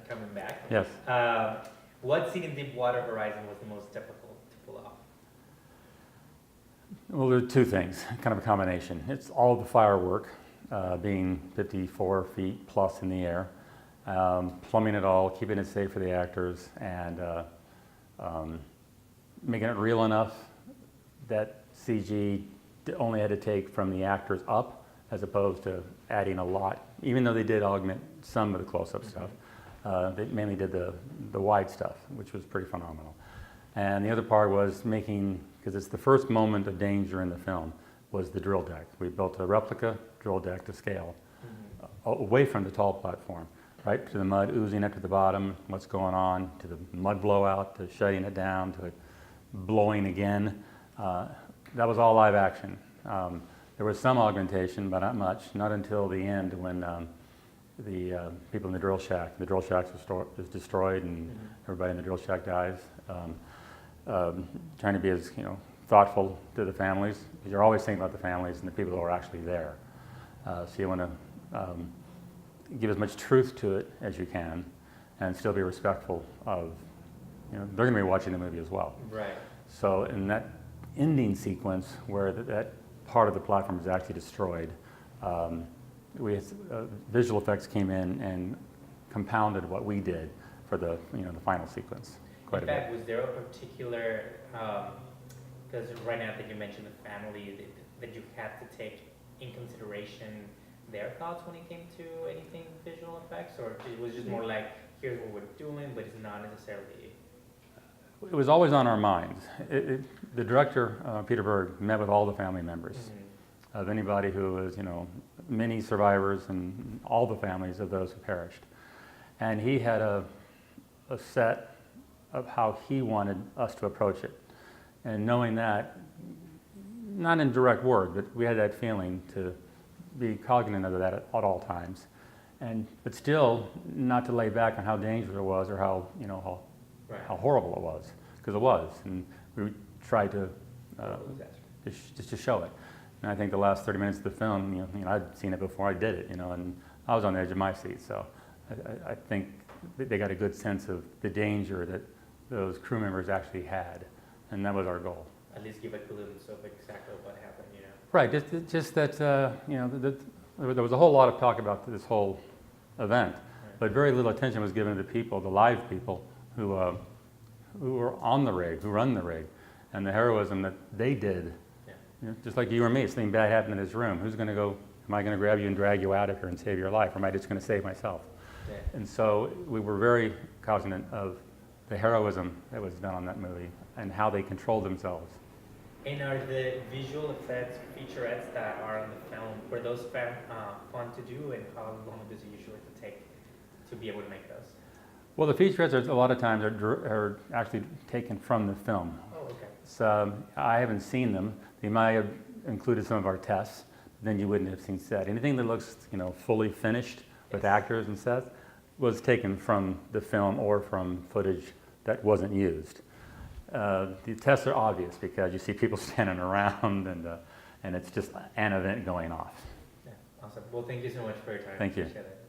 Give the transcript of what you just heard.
coming back. Yes. What scene in Deepwater Horizon was the most difficult to pull off? Well, there are two things, kind of a combination. It's all the firework, being 54 feet plus in the air, plumbing it all, keeping it safe for the actors, and making it real enough that CG only had to take from the actors up, as opposed to adding a lot. Even though they did augment some of the close-up stuff, they mainly did the wide stuff, which was pretty phenomenal. And the other part was making, because it's the first moment of danger in the film, was the drill deck. We built a replica drill deck to scale, away from the tall platform, right to the mud oozing up to the bottom, what's going on, to the mud blowout, to shutting it down, to it blowing again. That was all live action. There was some augmentation, but not much, not until the end when the people in the drill shack was destroyed and everybody in the drill shack dies. Trying to be as thoughtful to the families, because you're always thinking about the families and the people who are actually there. So you want to give as much truth to it as you can, and still be respectful of, they're going to be watching the movie as well. Right. So in that ending sequence where that part of the platform is actually destroyed, visual effects came in and compounded what we did for the the final sequence. In fact, was there a particular, because right now that you mentioned the family, that you had to take in consideration their thoughts when it came to anything visual effects, or it was just more like, here's what we're doing, but it's not necessarily? It was always on our minds. The director, Peter Berg, met with all the family members of anybody who was, many survivors and all the families of those who perished. And he had a set of how he wanted us to approach it. And knowing that, not in direct word, but we had that feeling to be cognizant of that at all times. But still not to lay back on how dangerous it was or how horrible it was, because it was. And we tried to just to show it. And I think the last 30 minutes of the film, I'd seen it before I did it, and I was on the edge of my seat. So I think they got a good sense of the danger that those crew members actually had, and that was our goal. At least give a glimpse of exactly what happened, Right, just that, there was a whole lot of talk about this whole event, but very little attention was given to the people, the live people, who were on the rig, who run the rig, and the heroism that they did. Just like you or me, something bad happened in this room. Who's going to go, am I going to grab you and drag you out of here and save your life, or am I just going to save myself? Yeah. And so we were very cognizant of the heroism that was done on that movie and how they controlled themselves. And are the visual effects, featurettes that are on the film, were those fun to do, and how long does it usually take to be able to make those? Well, the featurettes a lot of times are actually taken from the film. Oh, okay. So I haven't seen them. They might have included some of our tests, then you wouldn't have seen set. Anything that looks fully finished with actors and sets was taken from the film or from footage that wasn't used. The tests are obvious because you see people standing around and it's just an event going off. Yeah, awesome. Well, thank you so much for your time. Thank you. Appreciate it.